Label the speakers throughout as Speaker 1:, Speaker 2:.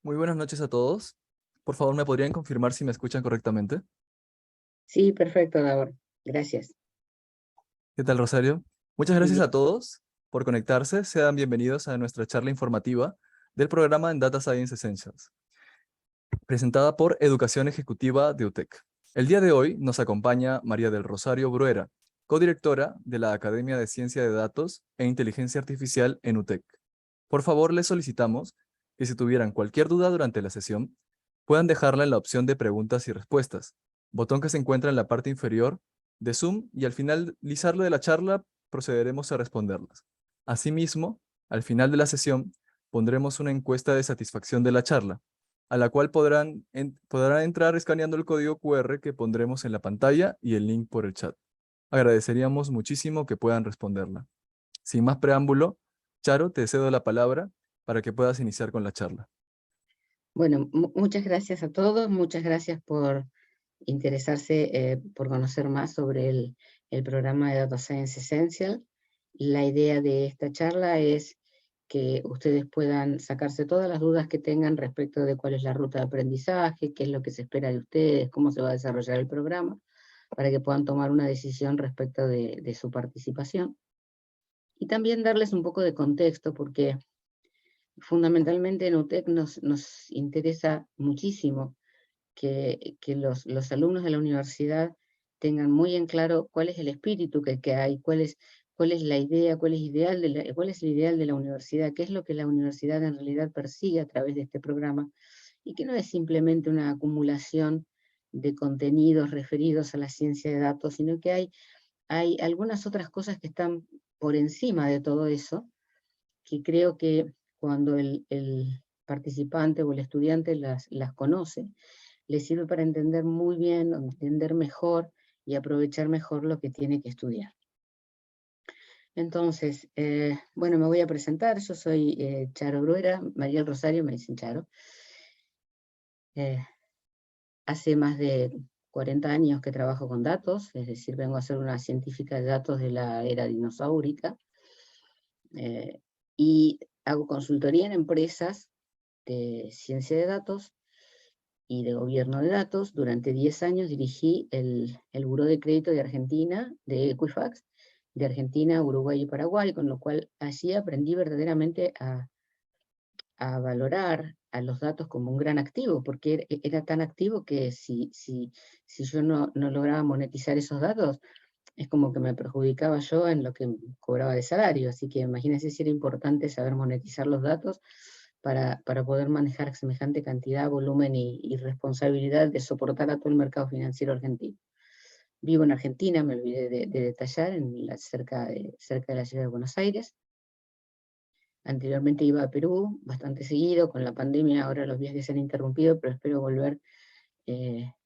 Speaker 1: Muy buenas noches a todos. Por favor, ¿me podrían confirmar si me escuchan correctamente?
Speaker 2: Sí, perfecto, Davor. Gracias.
Speaker 1: ¿Qué tal, Rosario? Muchas
Speaker 2: Muy
Speaker 1: gracias
Speaker 2: bien.
Speaker 1: a todos por conectarse. Sean bienvenidos a nuestra charla informativa del programa en Data Science Essentials, presentada por Educación Ejecutiva de UTEC. El día de hoy nos acompaña María del Rosario Bruera, codirectora de la Academia de Ciencia de Datos e Inteligencia Artificial en UTEC. Por favor, les solicitamos que si tuvieran cualquier duda durante la sesión, puedan dejarla en la opción de preguntas y respuestas, botón que se encuentra en la parte inferior de Zoom, y al finalizarlo de la charla procederemos a responderlas. Asimismo, al final de la sesión pondremos una encuesta de satisfacción de la charla, a la cual podrán entrar escaneando el código QR que pondremos en la pantalla y el link por el chat. Agradeceríamos muchísimo que puedan responderla. Sin más preámbulo, Charo, te cedo la palabra para que puedas iniciar con la charla.
Speaker 2: Bueno, muchas gracias a todos, muchas gracias por interesarse, por conocer más sobre el programa de Data Science Essential. La idea de esta charla es que ustedes puedan sacarse todas las dudas que tengan respecto de cuál es la ruta de aprendizaje, qué es lo que se espera de ustedes, cómo se va a desarrollar el programa, para que puedan tomar una decisión respecto de su participación. Y también darles un poco de contexto, porque fundamentalmente en UTEC nos interesa muchísimo que los alumnos de la universidad tengan muy en claro cuál es el espíritu que hay, cuál es la idea, cuál es el ideal de la universidad, qué es lo que la universidad en realidad persigue a través de este programa, y que no es simplemente una acumulación de contenidos referidos a la ciencia de datos, sino que hay algunas otras cosas que están por encima de todo eso, que creo que cuando el participante o el estudiante las conoce, le sirve para entender muy bien, entender mejor y aprovechar mejor lo que tiene que estudiar. Entonces, bueno, me voy a presentar. Yo soy Charo Bruera, María del Rosario, me dicen Charo. Eh, Hace más de 40 años que trabajo con datos, es decir, vengo a ser una científica de datos de la era dinosaurica, y hago consultoría en empresas de ciencia de datos y de gobierno de datos. Durante 10 años dirigí el Buró de Crédito de Argentina, de Equifax, de Argentina, Uruguay y Paraguay, con lo cual allí aprendí verdaderamente a valorar a los datos como un gran activo, porque era tan activo que si yo no lograba monetizar esos datos, es como que me perjudicaba yo en lo que cobraba de salario. Así que imagínense si era importante saber monetizar los datos para poder manejar semejante cantidad, volumen y responsabilidad de soportar a todo el mercado financiero argentino. Vivo en Argentina, me olvidé de detallar, cerca de la ciudad de Buenos Aires. Anteriormente iba a Perú bastante seguido. Con la pandemia ahora los viajes se han interrumpido, pero espero volver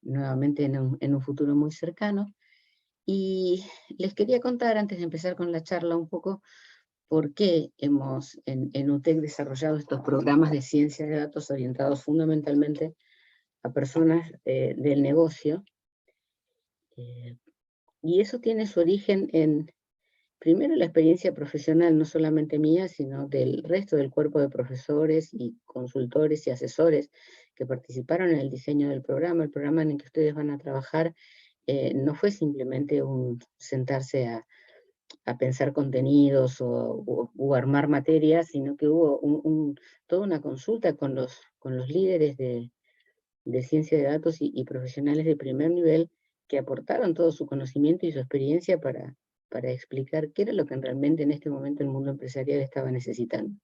Speaker 2: nuevamente en un futuro muy cercano. Y les quería contar, antes de empezar con la charla, un poco por qué hemos en UTEC desarrollado estos programas de ciencia de datos orientados fundamentalmente a personas del negocio. Eh, y eso tiene su origen en, primero, la experiencia profesional, no solamente mía, sino del resto del cuerpo de profesores y consultores y asesores que participaron en el diseño del programa. El programa en el que ustedes van a trabajar no fue simplemente un sentarse a pensar contenidos o armar materias, sino que hubo toda una consulta con los líderes de ciencia de datos y profesionales de primer nivel, que aportaron todo su conocimiento y su experiencia para explicar qué era lo que realmente en este momento el mundo empresarial estaba necesitando.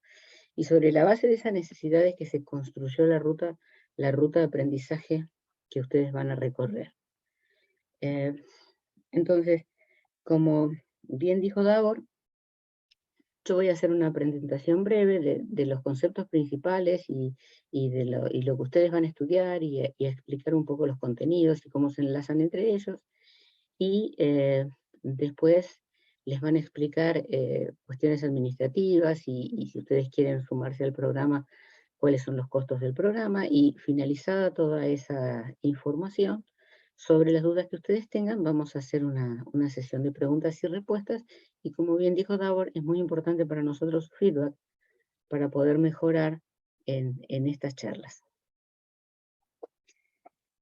Speaker 2: Y sobre la base de esas necesidades que se construyó la ruta de aprendizaje que ustedes van a recorrer. Entonces, como bien dijo Davor, yo voy a hacer una presentación breve de los conceptos principales y lo que ustedes van a estudiar, y a explicar un poco los contenidos y cómo se enlazan entre ellos. Y después les van a explicar cuestiones administrativas y si ustedes quieren sumarse al programa, cuáles son los costos del programa. Y finalizada toda esa información, sobre las dudas que ustedes tengan, vamos a hacer una sesión de preguntas y respuestas. Y como bien dijo Davor, es muy importante para nosotros su feedback para poder mejorar en estas charlas.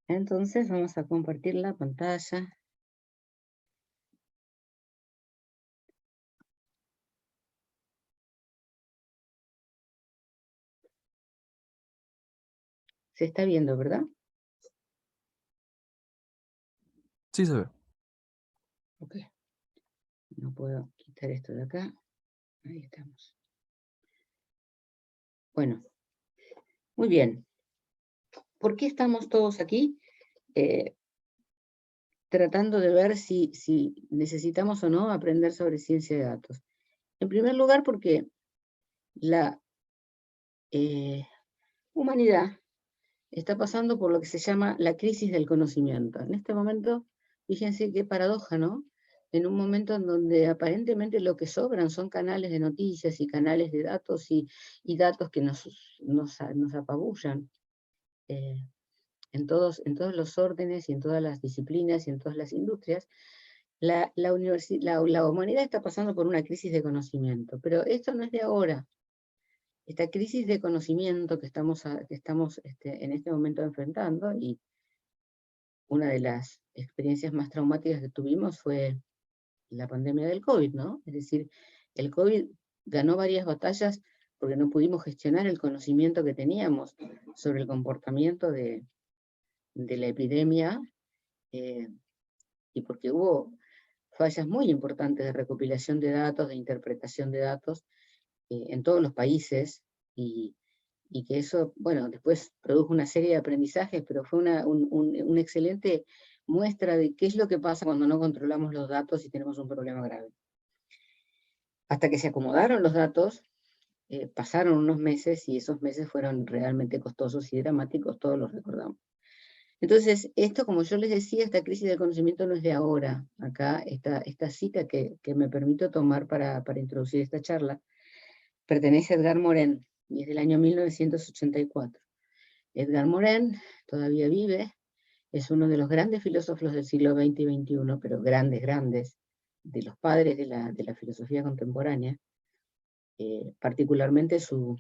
Speaker 2: Entonces vamos a compartir la pantalla. Se está viendo, ¿verdad?
Speaker 1: Sí se ve.
Speaker 2: Ok. No puedo quitar esto de acá. Ahí estamos. Bueno, muy bien. ¿Por qué estamos todos aquí? Tratando de ver si necesitamos o no aprender sobre ciencia de datos. En primer lugar, porque la humanidad está pasando por lo que se llama la crisis del conocimiento. En este momento, fíjense qué paradoja, ¿no? En un momento en donde aparentemente lo que sobran son canales de noticias y canales de datos y datos que nos apabullan en todos los órdenes y en todas las disciplinas y en todas las industrias. La humanidad está pasando por una crisis de conocimiento, pero esto no es de ahora. Esta crisis de conocimiento que estamos en este momento enfrentando, y una de las experiencias más traumáticas que tuvimos fue la pandemia del COVID, ¿no? Es decir, el COVID ganó varias batallas porque no pudimos gestionar el conocimiento que teníamos sobre el comportamiento de la epidemia, y porque hubo fallas muy importantes de recopilación de datos, de interpretación de datos, en todos los países, y que eso, bueno, después produjo una serie de aprendizajes, pero fue una excelente muestra de qué es lo que pasa cuando no controlamos los datos y tenemos un problema grave. Hasta que se acomodaron los datos, pasaron unos meses, y esos meses fueron realmente costosos y dramáticos, todos los recordamos. Entonces, esto, como yo les decía, esta crisis del conocimiento no es de ahora. Acá, esta cita que me permito tomar para introducir esta charla, pertenece a Edgar Morin, y es del año 1984. Edgar Morin todavía vive, es uno de los grandes filósofos del siglo XX y XXI, pero grandes, de los padres de la filosofía contemporánea. Particularmente su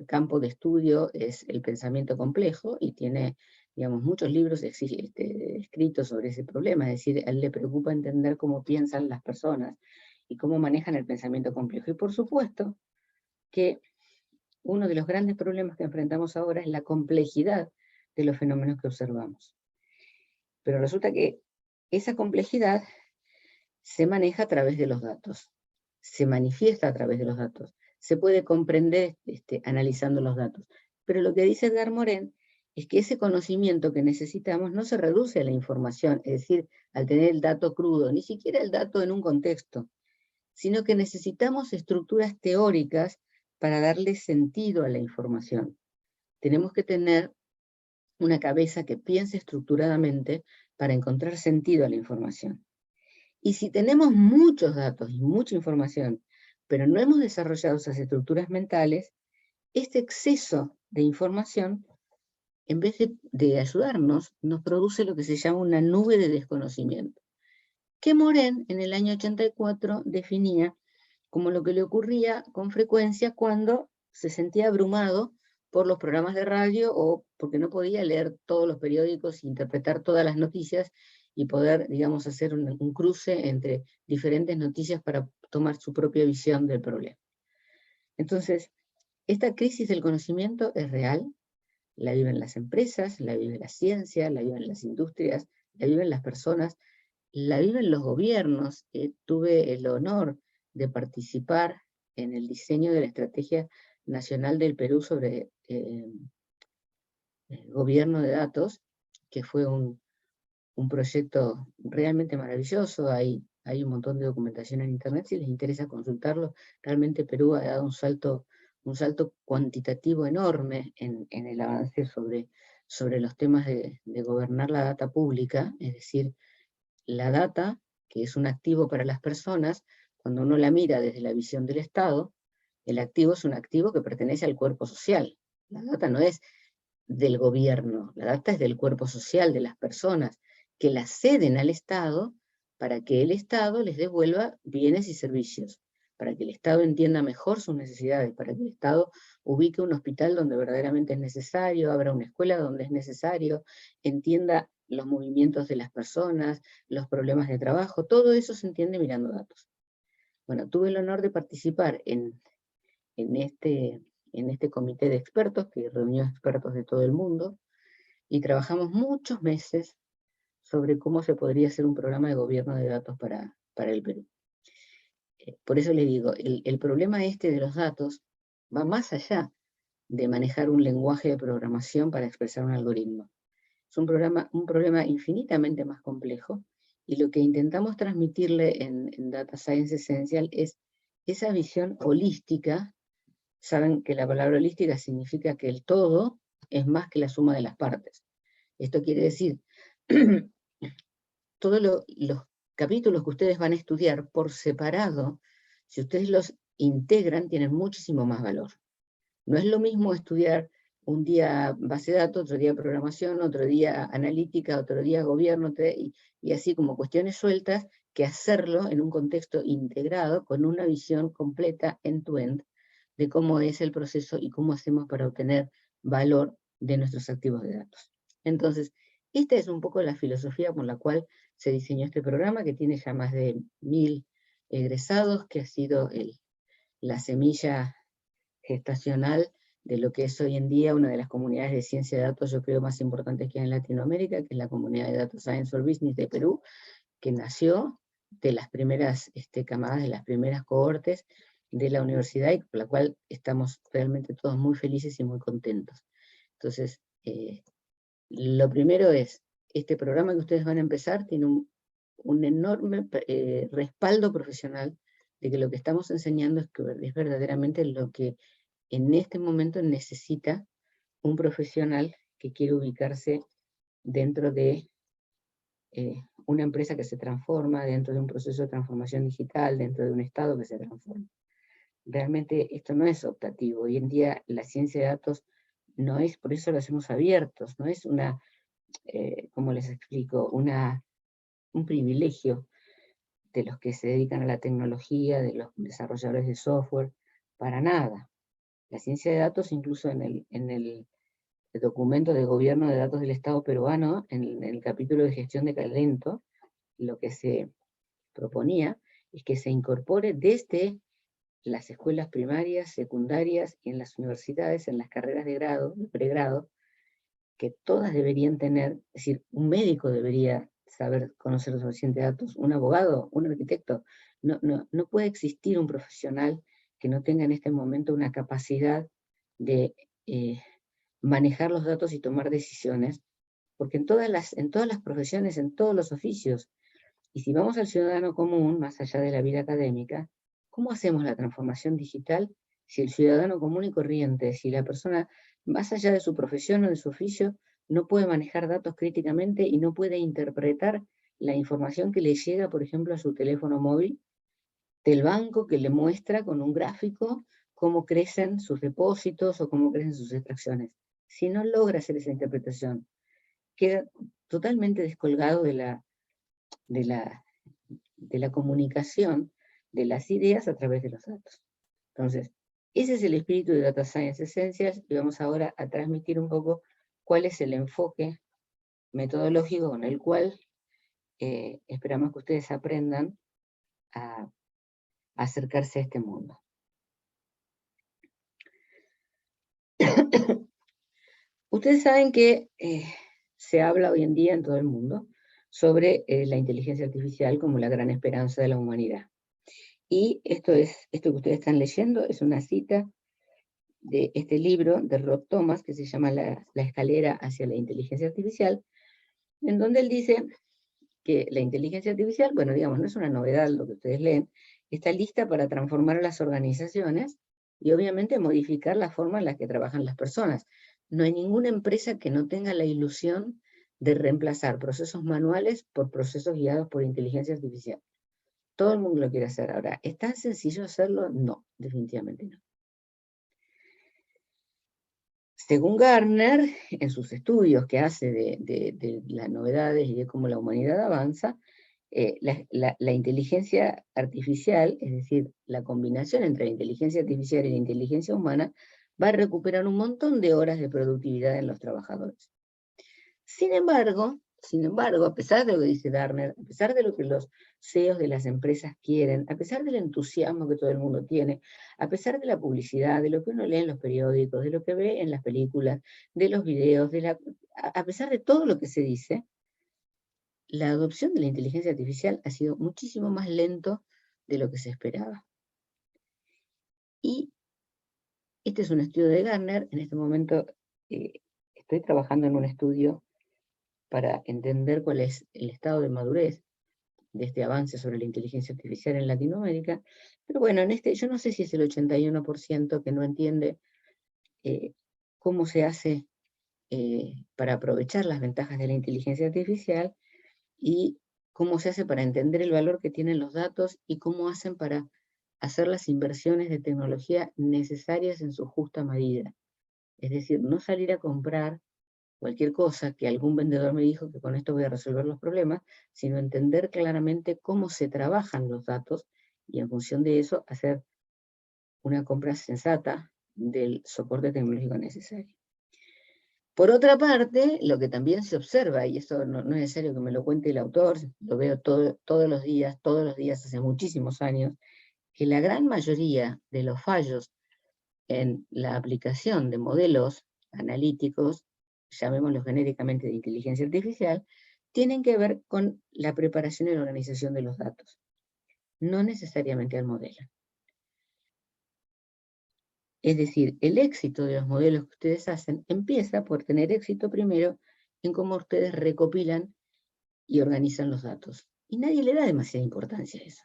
Speaker 2: campo de estudio es el pensamiento complejo, y tiene, digamos, muchos libros escritos sobre ese problema. Es decir, a él le preocupa entender cómo piensan las personas y cómo manejan el pensamiento complejo. Y por supuesto que uno de los grandes problemas que enfrentamos ahora es la complejidad de los fenómenos que observamos. Pero resulta que esa complejidad se maneja a través de los datos, se manifiesta a través de los datos, se puede comprender analizando los datos. Pero lo que dice Edgar Morin es que ese conocimiento que necesitamos no se reduce a la información, es decir, al tener el dato crudo, ni siquiera el dato en un contexto, sino que necesitamos estructuras teóricas para darle sentido a la información. Tenemos que tener una cabeza que piense estructuradamente para encontrar sentido a la información. Y si tenemos muchos datos y mucha información, pero no hemos desarrollado esas estructuras mentales, este exceso de información, en vez de ayudarnos, nos produce lo que se llama una nube de desconocimiento, que Morin en el año 84 definía como lo que le ocurría con frecuencia cuando se sentía abrumado por los programas de radio, o porque no podía leer todos los periódicos e interpretar todas las noticias y poder, digamos, hacer un cruce entre diferentes noticias para tomar su propia visión del problema. Entonces, esta crisis del conocimiento es real, la viven las empresas, la vive la ciencia, la viven las industrias, la viven las personas, la viven los gobiernos. Tuve el honor de participar en el diseño de la Estrategia Nacional del Perú sobre gobierno de datos, que fue un proyecto realmente maravilloso. Hay un montón de documentación en internet, si les interesa consultarlo. Realmente Perú ha dado un salto cuantitativo enorme en el avance sobre los temas de gobernar la data pública, es decir, la data, que es un activo para las personas. Cuando uno la mira desde la visión del Estado, el activo es un activo que pertenece al cuerpo social. La data no es del gobierno, la data es del cuerpo social, de las personas, que la ceden al Estado para que el Estado les devuelva bienes y servicios. para que el Estado entienda mejor sus necesidades, para que el Estado ubique un hospital donde verdaderamente es necesario, abra una escuela donde es necesario, entienda los movimientos de las personas, los problemas de trabajo, todo eso se entiende mirando datos. Bueno, tuve el honor de participar en este comité de expertos, que reunió expertos de todo el mundo, y trabajamos muchos meses sobre cómo se podría hacer un programa de gobierno de datos para el Perú. Por eso le digo, el problema este de los datos va más allá de manejar un lenguaje de programación para expresar un algoritmo. Es un problema infinitamente más complejo, y lo que intentamos transmitirle en Data Science Essential es esa visión holística. Saben que la palabra holística significa que el todo es más que la suma de las partes. Esto quiere decir, todos los capítulos que ustedes van a estudiar por separado, si ustedes los integran, tienen muchísimo más valor. No es lo mismo estudiar un día base de datos, otro día programación, otro día analítica, otro día gobierno, y así como cuestiones sueltas, que hacerlo en un contexto integrado con una visión completa end-to-end de cómo es el proceso y cómo hacemos para obtener valor de nuestros activos de datos. Entonces, esta es un poco la filosofía con la cual se diseñó este programa, que tiene ya más de 1000 egresados, que ha sido la semilla gestacional de lo que es hoy en día una de las comunidades de ciencia de datos, yo creo, más importantes que hay en Latinoamérica, que es la comunidad de Data Science for Business de Perú, que nació de las primeras camadas, de las primeras cohortes de la universidad, y por la cual estamos realmente todos muy felices y muy contentos. Entonces, lo primero es, este programa que ustedes van a empezar tiene un enorme respaldo profesional de que lo que estamos enseñando es verdaderamente lo que en este momento necesita un profesional que quiere ubicarse dentro de una empresa que se transforma, dentro de un proceso de transformación digital, dentro de un Estado que se transforma. Realmente esto no es optativo. Hoy en día la ciencia de datos no es, por eso lo hacemos abiertos, no es una, como les explico, un privilegio de los que se dedican a la tecnología, de los desarrolladores de software, para nada. La ciencia de datos, incluso en el documento de gobierno de datos del Estado peruano, en el capítulo de gestión de talento, lo que se proponía es que se incorpore desde las escuelas primarias, secundarias y en las universidades, en las carreras de grado, de pregrado, que todas deberían tener, es decir, un médico debería saber conocer los suficientes datos, un abogado, un arquitecto. No puede existir un profesional que no tenga en este momento una capacidad de manejar los datos y tomar decisiones, porque en todas las profesiones, en todos los oficios, y si vamos al ciudadano común, más allá de la vida académica, ¿cómo hacemos la transformación digital si el ciudadano común y corriente, si la persona, más allá de su profesión o de su oficio, no puede manejar datos críticamente y no puede interpretar la información que le llega, por ejemplo, a su teléfono móvil, del banco, que le muestra con un gráfico cómo crecen sus depósitos o cómo crecen sus extracciones? Si no logra hacer esa interpretación, queda totalmente descolgado de la comunicación de las ideas a través de los datos. Entonces, ese es el espíritu de Data Science Essentials, y vamos ahora a transmitir un poco cuál es el enfoque metodológico con el cual esperamos que ustedes aprendan a acercarse a este mundo. Ustedes saben que se habla hoy en día en todo el mundo sobre la inteligencia artificial como la gran esperanza de la humanidad. Y esto que ustedes están leyendo es una cita de este libro de Rob Thomas, que se llama La escalera hacia la inteligencia artificial, en donde él dice que la inteligencia artificial, bueno, digamos, no es una novedad lo que ustedes leen, está lista para transformar a las organizaciones y obviamente modificar la forma en la que trabajan las personas. No hay ninguna empresa que no tenga la ilusión de reemplazar procesos manuales por procesos guiados por inteligencia artificial. Todo el mundo lo quiere hacer. Ahora, ¿es tan sencillo hacerlo? No, definitivamente no. Según Gartner, en sus estudios que hace de las novedades y de cómo la humanidad avanza, la inteligencia artificial, es decir, la combinación entre la inteligencia artificial y la inteligencia humana, va a recuperar un montón de horas de productividad en los trabajadores. Sin embargo, a pesar de lo que dice Gartner, a pesar de lo que los CEOs de las empresas quieren, a pesar del entusiasmo que todo el mundo tiene, a pesar de la publicidad, de lo que uno lee en los periódicos, de lo que ve en las películas, de los videos, a pesar de todo lo que se dice, la adopción de la inteligencia artificial ha sido muchísimo más lento de lo que se esperaba. Y este es un estudio de Gartner. En este momento estoy trabajando en un estudio para entender cuál es el estado de madurez de este avance sobre la inteligencia artificial en Latinoamérica. Pero bueno, yo no sé si es el 81% que no entiende cómo se hace para aprovechar las ventajas de la inteligencia artificial, y cómo se hace para entender el valor que tienen los datos y cómo hacen para hacer las inversiones de tecnología necesarias en su justa medida. Es decir, no salir a comprar cualquier cosa que algún vendedor me dijo que con esto voy a resolver los problemas, sino entender claramente cómo se trabajan los datos y en función de eso hacer una compra sensata del soporte tecnológico necesario. Por otra parte, lo que también se observa, y esto no es necesario que me lo cuente el autor, lo veo todos los días, hace muchísimos años, que la gran mayoría de los fallos en la aplicación de modelos analíticos, llamémoslos genéricamente de inteligencia artificial, tienen que ver con la preparación y la organización de los datos, no necesariamente al modelo. Es decir, el éxito de los modelos que ustedes hacen empieza por tener éxito primero en cómo ustedes recopilan y organizan los datos. Y nadie le da demasiada importancia a eso.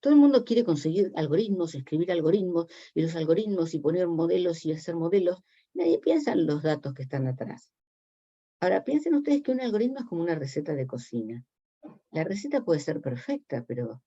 Speaker 2: Todo el mundo quiere conseguir algoritmos, escribir algoritmos, y los algoritmos, y poner modelos y hacer modelos. Nadie piensa en los datos que están atrás. Ahora, piensen ustedes que un algoritmo es como una receta de cocina. La receta puede ser perfecta, pero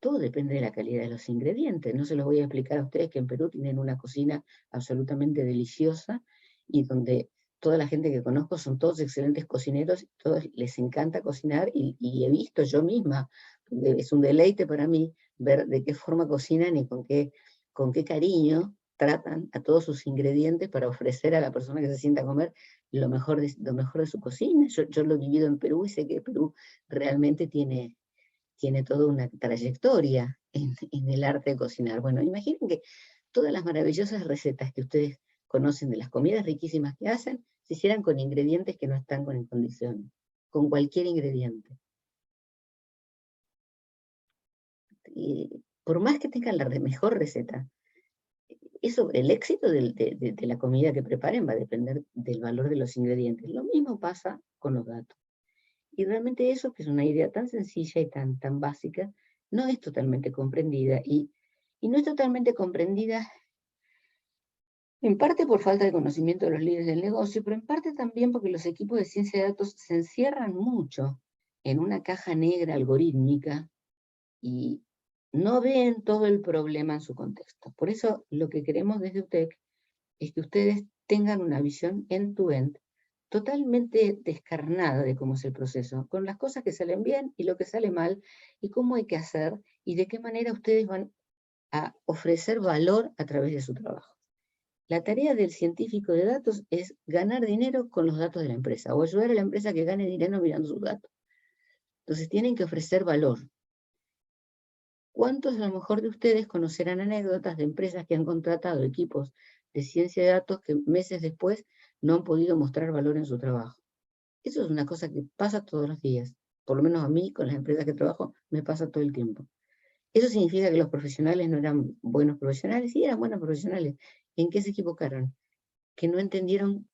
Speaker 2: todo depende de la calidad de los ingredientes. No se los voy a explicar a ustedes que en Perú tienen una cocina absolutamente deliciosa y donde toda la gente que conozco son todos excelentes cocineros, todos les encanta cocinar y he visto yo misma, es un deleite para mí ver de qué forma cocinan y con qué cariño tratan a todos sus ingredientes para ofrecer a la persona que se sienta a comer lo mejor de su cocina. Yo lo he vivido en Perú y sé que Perú realmente tiene toda una trayectoria en el arte de cocinar. Bueno, imaginen que todas las maravillosas recetas que ustedes conocen de las comidas riquísimas que hacen, se hicieran con ingredientes que no están en condiciones, con cualquier ingrediente. Y por más que tengan la mejor receta, eso, el éxito de la comida que preparen va a depender del valor de los ingredientes. Lo mismo pasa con los datos. Y realmente eso, que es una idea tan sencilla y tan básica, no es totalmente comprendida, y no es totalmente comprendida en parte por falta de conocimiento de los líderes del negocio, pero en parte también porque los equipos de ciencia de datos se encierran mucho en una caja negra algorítmica y no ven todo el problema en su contexto. Por eso lo que queremos desde UTEC es que ustedes tengan una visión end-to-end totalmente descarnada de cómo es el proceso, con las cosas que salen bien y lo que sale mal, y cómo hay que hacer, y de qué manera ustedes van a ofrecer valor a través de su trabajo. La tarea del científico de datos es ganar dinero con los datos de la empresa, o ayudar a la empresa a que gane dinero mirando sus datos. Entonces tienen que ofrecer valor. ¿Cuántos a lo mejor de ustedes conocerán anécdotas de empresas que han contratado equipos de ciencia de datos que meses después no han podido mostrar valor en su trabajo? Eso es una cosa que pasa todos los días. Por lo menos a mí, con las empresas que trabajo, me pasa todo el tiempo. ¿Eso significa que los profesionales no eran buenos profesionales? Sí, eran buenos profesionales. ¿En qué se equivocaron? Que no entendieron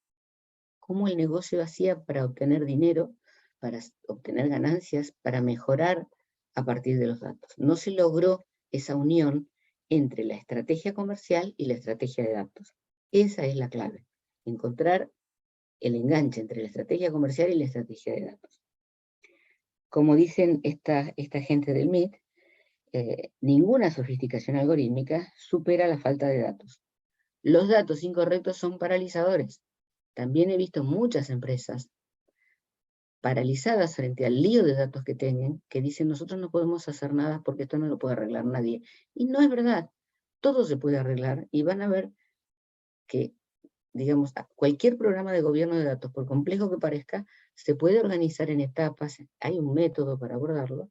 Speaker 2: cómo el negocio hacía para obtener dinero, para obtener ganancias, para mejorar a partir de los datos. No se logró esa unión entre la estrategia comercial y la estrategia de datos. Esa es la clave, encontrar el enganche entre la estrategia comercial y la estrategia de datos. Como dicen esta gente del MIT, ninguna sofisticación algorítmica supera la falta de datos. Los datos incorrectos son paralizadores. También he visto muchas empresas paralizadas frente al lío de datos que tienen, que dicen nosotros no podemos hacer nada porque esto no lo puede arreglar nadie. Y no es verdad, todo se puede arreglar y van a ver que, digamos, cualquier programa de gobierno de datos, por complejo que parezca, se puede organizar en etapas, hay un método para abordarlo,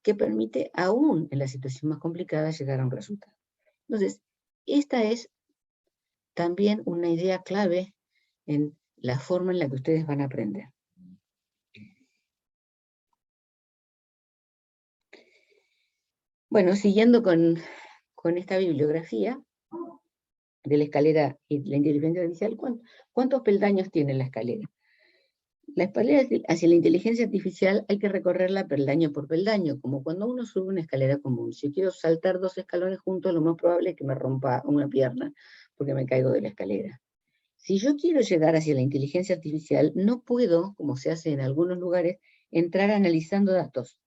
Speaker 2: que permite, aún en la situación más complicada, llegar a un resultado. Entonces, esta es también una idea clave en la forma en la que ustedes van a aprender. Bueno, siguiendo con esta bibliografía de la escalera y la inteligencia artificial, ¿cuántos peldaños tiene la escalera? La escalera hacia la inteligencia artificial hay que recorrerla peldaño por peldaño, como cuando uno sube una escalera común. Si yo quiero saltar 2 escalones juntos, lo más probable es que me rompa una pierna, porque me caigo de la escalera. Si yo quiero llegar hacia la inteligencia artificial, no puedo, como se hace en algunos lugares, entrar analizando datos.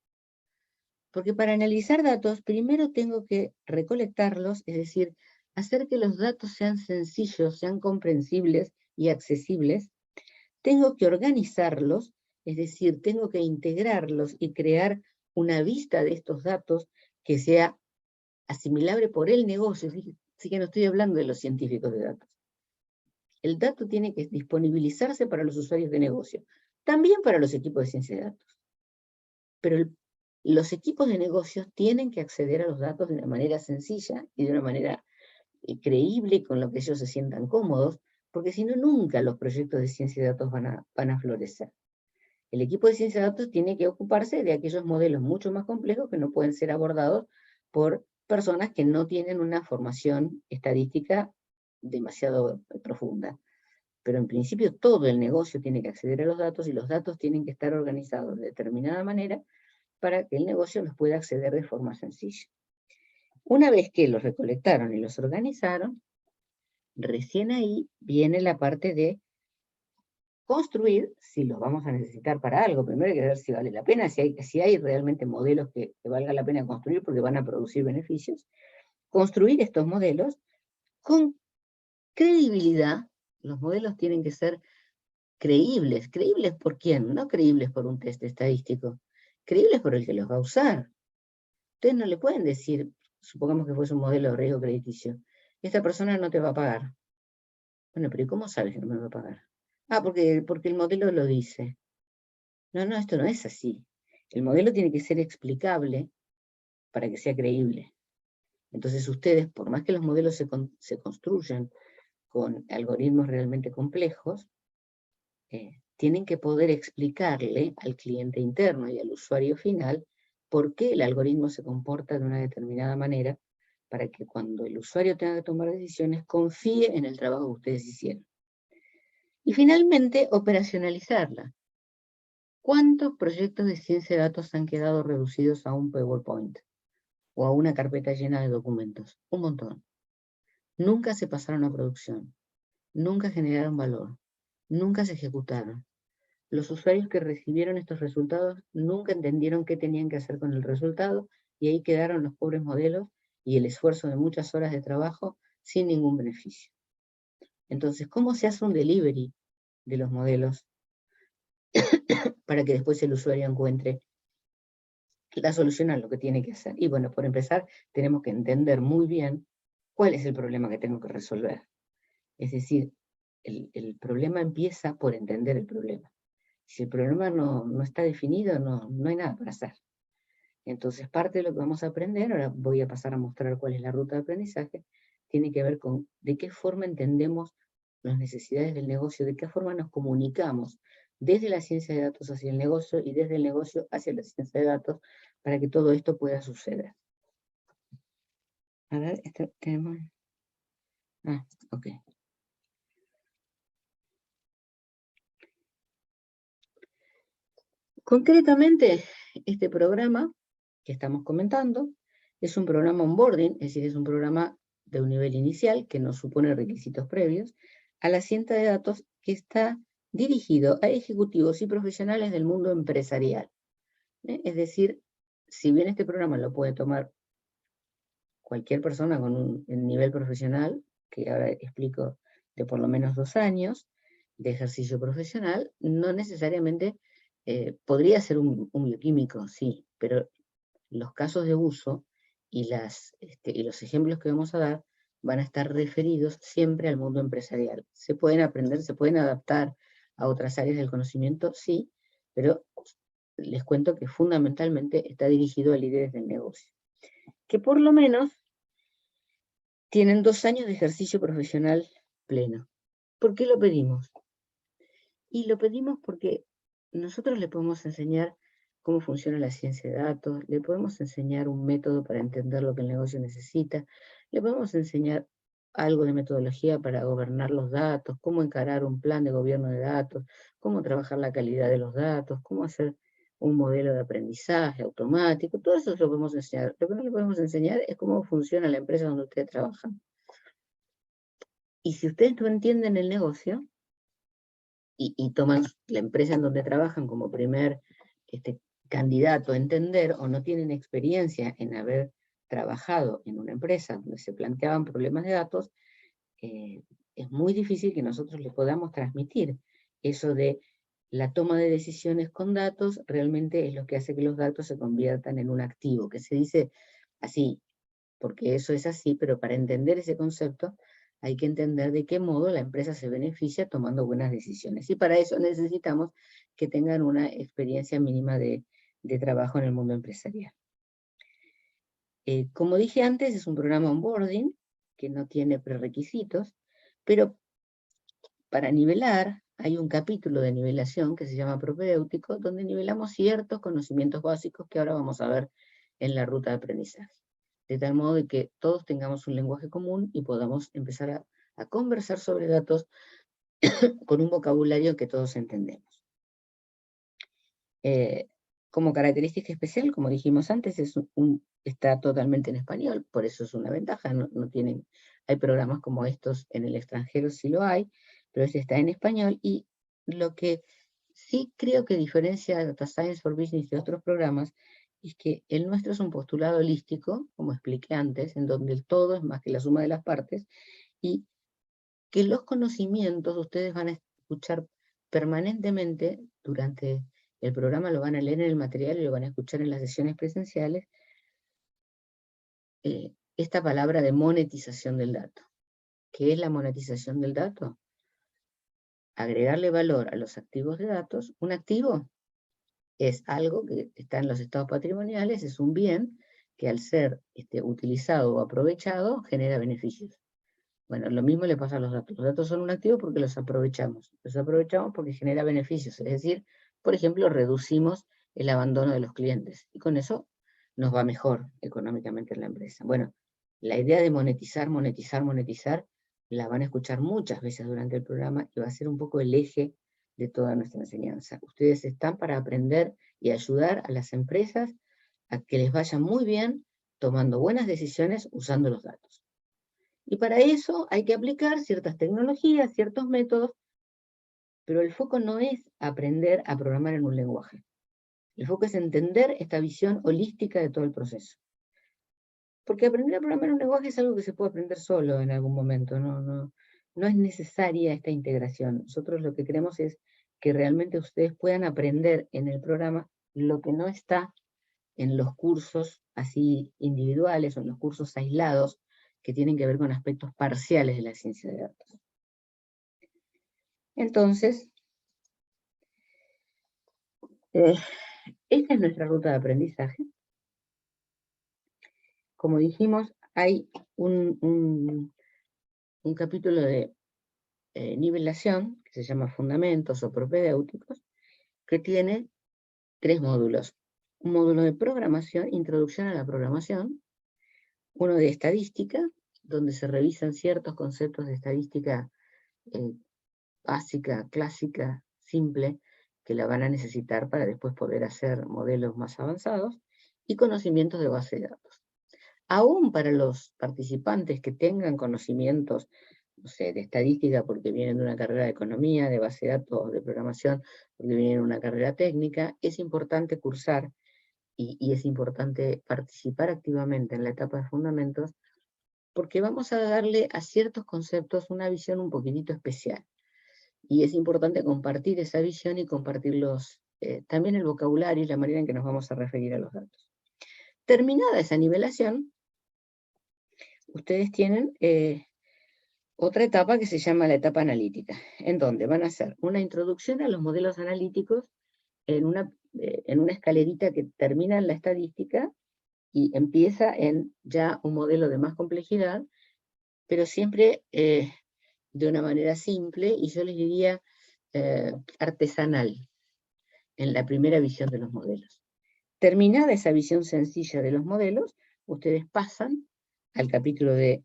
Speaker 2: Porque para analizar datos, primero tengo que recolectarlos, es decir, hacer que los datos sean sencillos, sean comprensibles y accesibles. Tengo que organizarlos, es decir, tengo que integrarlos y crear una vista de estos datos que sea asimilable por el negocio. Así que no estoy hablando de los científicos de datos. El dato tiene que disponibilizarse para los usuarios de negocio, también para los equipos de ciencia de datos. Pero los equipos de negocios tienen que acceder a los datos de una manera sencilla y de una manera creíble, con lo que ellos se sientan cómodos, porque si no, nunca los proyectos de ciencia de datos van a florecer. El equipo de ciencia de datos tiene que ocuparse de aquellos modelos mucho más complejos que no pueden ser abordados por personas que no tienen una formación estadística demasiado profunda. Pero en principio todo el negocio tiene que acceder a los datos y los datos tienen que estar organizados de determinada manera para que el negocio los pueda acceder de forma sencilla. Una vez que los recolectaron y los organizaron, recién ahí viene la parte de construir, si los vamos a necesitar para algo. Primero hay que ver si vale la pena, si hay realmente modelos que valga la pena construir porque van a producir beneficios. Construir estos modelos con credibilidad. Los modelos tienen que ser creíbles. ¿Creíbles por quién? No creíbles por un test estadístico. Creíbles por el que los va a usar. Ustedes no le pueden decir, supongamos que fuese un modelo de riesgo crediticio, esta persona no te va a pagar. Bueno, pero ¿y cómo sabes que no me va a pagar? Ah, porque el modelo lo dice. No, esto no es así. El modelo tiene que ser explicable para que sea creíble. Entonces ustedes, por más que los modelos se construyan con algoritmos realmente complejos, tienen que poder explicarle al cliente interno y al usuario final por qué el algoritmo se comporta de una determinada manera, para que cuando el usuario tenga que tomar decisiones, confíe en el trabajo que ustedes hicieron. Y finalmente, operacionalizarla. ¿Cuántos proyectos de ciencia de datos han quedado reducidos a un PowerPoint? O a una carpeta llena de documentos. Un montón. Nunca se pasaron a producción. Nunca generaron valor. Nunca se ejecutaron. Los usuarios que recibieron estos resultados nunca entendieron qué tenían que hacer con el resultado y ahí quedaron los pobres modelos y el esfuerzo de muchas horas de trabajo sin ningún beneficio. Entonces, ¿cómo se hace un delivery de los modelos para que después el usuario encuentre la solución a lo que tiene que hacer? Y bueno, por empezar, tenemos que entender muy bien cuál es el problema que tengo que resolver. Es decir, el problema empieza por entender el problema. Si el problema no está definido, no hay nada para hacer. Entonces, parte de lo que vamos a aprender, ahora voy a pasar a mostrar cuál es la ruta de aprendizaje, tiene que ver con de qué forma entendemos las necesidades del negocio, de qué forma nos comunicamos desde la ciencia de datos hacia el negocio y desde el negocio hacia la ciencia de datos para que todo esto pueda suceder. A ver, tenemos... ok. Concretamente, este programa que estamos comentando es un programa onboarding, es decir, es un programa de un nivel inicial que no supone requisitos previos, a la ciencia de datos que está dirigido a ejecutivos y profesionales del mundo empresarial. Es decir, si bien este programa lo puede tomar cualquier persona con un nivel profesional, que ahora explico, de por lo menos 2 años de ejercicio profesional, no necesariamente podría ser un bioquímico, sí, pero los casos de uso y los ejemplos que vamos a dar van a estar referidos siempre al mundo empresarial. Se pueden aprender, se pueden adaptar a otras áreas del conocimiento, sí, pero les cuento que fundamentalmente está dirigido a líderes del negocio, que por lo menos tienen 2 años de ejercicio profesional pleno. ¿Por qué lo pedimos? Y lo pedimos porque nosotros le podemos enseñar cómo funciona la ciencia de datos, le podemos enseñar un método para entender lo que el negocio necesita, le podemos enseñar algo de metodología para gobernar los datos, cómo encarar un plan de gobierno de datos, cómo trabajar la calidad de los datos, cómo hacer un modelo de aprendizaje automático, todo eso lo podemos enseñar. Lo que no le podemos enseñar es cómo funciona la empresa donde ustedes trabajan. Y si ustedes no entienden el negocio, y toman la empresa en donde trabajan como primer candidato a entender, o no tienen experiencia en haber trabajado en una empresa donde se planteaban problemas de datos, es muy difícil que nosotros les podamos transmitir eso de la toma de decisiones con datos. Realmente es lo que hace que los datos se conviertan en un activo, que se dice así, porque eso es así, pero para entender ese concepto hay que entender de qué modo la empresa se beneficia tomando buenas decisiones. Y para eso necesitamos que tengan una experiencia mínima de trabajo en el mundo empresarial. Como dije antes, es un programa onboarding que no tiene prerequisitos, pero para nivelar hay un capítulo de nivelación que se llama propedéutico, donde nivelamos ciertos conocimientos básicos que ahora vamos a ver en la ruta de aprendizaje, de tal modo de que todos tengamos un lenguaje común y podamos empezar a conversar sobre datos con un vocabulario que todos entendemos. Como característica especial, como dijimos antes, está totalmente en español, por eso es una ventaja. Hay programas como estos en el extranjero, sí lo hay, pero este está en español, y lo que sí creo que diferencia a Data Science for Business de otros programas es que el nuestro es un postulado holístico, como expliqué antes, en donde el todo es más que la suma de las partes, y que los conocimientos ustedes van a escuchar permanentemente durante el programa, lo van a leer en el material y lo van a escuchar en las sesiones presenciales, esta palabra de monetización del dato. ¿Qué es la monetización del dato? Agregarle valor a los activos de datos. Un activo es algo que está en los estados patrimoniales, es un bien que al ser utilizado o aprovechado genera beneficios. Bueno, lo mismo le pasa a los datos. Los datos son un activo porque los aprovechamos. Los aprovechamos porque genera beneficios. Es decir, por ejemplo, reducimos el abandono de los clientes. Y con eso nos va mejor económicamente en la empresa. Bueno, la idea de monetizar, monetizar, monetizar, la van a escuchar muchas veces durante el programa y va a ser un poco el eje de toda nuestra enseñanza. Ustedes están para aprender y ayudar a las empresas a que les vaya muy bien tomando buenas decisiones usando los datos. Y para eso hay que aplicar ciertas tecnologías, ciertos métodos, pero el foco no es aprender a programar en un lenguaje. El foco es entender esta visión holística de todo el proceso. Porque aprender a programar en un lenguaje es algo que se puede aprender solo en algún momento, no es necesaria esta integración. Nosotros lo que queremos es que realmente ustedes puedan aprender en el programa lo que no está en los cursos así individuales o en los cursos aislados que tienen que ver con aspectos parciales de la ciencia de datos. Entonces, esta es nuestra ruta de aprendizaje. Como dijimos, hay un capítulo de nivelación que se llama Fundamentos o Propedéuticos, que tiene 3 módulos. Un módulo de programación, Introducción a la programación, uno de estadística, donde se revisan ciertos conceptos de estadística básica, clásica, simple, que la van a necesitar para después poder hacer modelos más avanzados, y conocimientos de base de datos. Aún para los participantes que tengan conocimientos, no sé, de estadística porque vienen de una carrera de economía, de base de datos, de programación, porque vienen de una carrera técnica, es importante cursar y es importante participar activamente en la etapa de fundamentos, porque vamos a darle a ciertos conceptos una visión un poquitito especial. Y es importante compartir esa visión y compartir los también el vocabulario y la manera en que nos vamos a referir a los datos. Terminada esa nivelación, ustedes tienen otra etapa que se llama la etapa analítica, en donde van a hacer una introducción a los modelos analíticos en una escalerita que termina en la estadística y empieza en ya un modelo de más complejidad, pero siempre de una manera simple, y yo les diría artesanal, en la primera visión de los modelos. Terminada esa visión sencilla de los modelos, ustedes pasan al capítulo de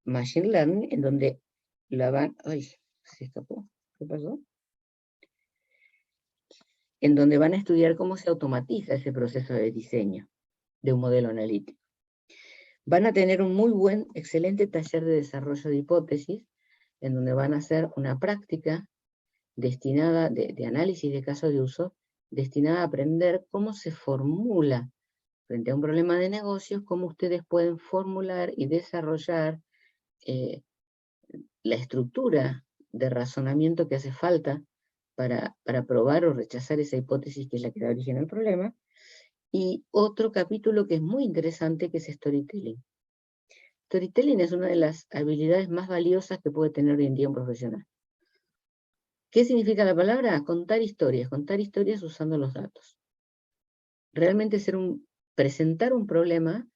Speaker 2: Machine Learning, en donde la van... ¡Ay! Se escapó. ¿Qué pasó? En donde van a estudiar cómo se automatiza ese proceso de diseño de un modelo analítico. Van a tener un muy buen, excelente taller de desarrollo de hipótesis, en donde van a hacer una práctica destinada, de análisis de casos de uso, destinada a aprender cómo se formula frente a un problema de negocios, cómo ustedes pueden formular y desarrollar la estructura de razonamiento que hace falta para probar o rechazar esa hipótesis que es la que da origen al problema. Y otro capítulo que es muy interesante, que es storytelling. Storytelling es una de las habilidades más valiosas que puede tener hoy en día un profesional. ¿Qué significa la palabra? Contar historias usando los datos. Realmente presentar un problema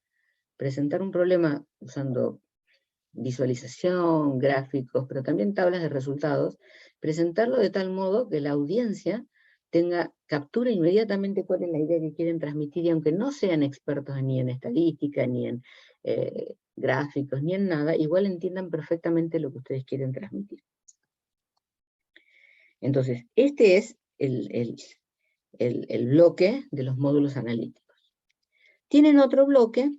Speaker 2: usando visualización, gráficos, pero también tablas de resultados, presentarlo de tal modo que la audiencia captura inmediatamente cuál es la idea que quieren transmitir, y aunque no sean expertos ni en estadística, ni en gráficos, ni en nada, igual entiendan perfectamente lo que ustedes quieren transmitir. Entonces, este es el bloque de los módulos analíticos. Tienen otro bloque,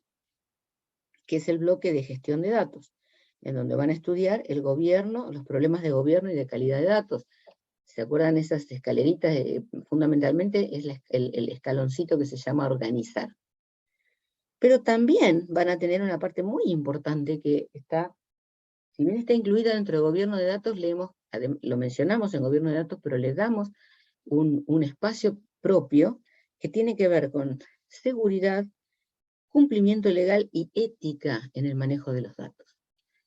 Speaker 2: que es el bloque de gestión de datos, en donde van a estudiar el gobierno, los problemas de gobierno y de calidad de datos. ¿Se acuerdan esas escaleritas? Fundamentalmente es el escaloncito que se llama organizar. Pero también van a tener una parte muy importante que está, si bien está incluida dentro de gobierno de datos, lo mencionamos en gobierno de datos, pero le damos un espacio propio que tiene que ver con seguridad, cumplimiento legal y ética en el manejo de los datos.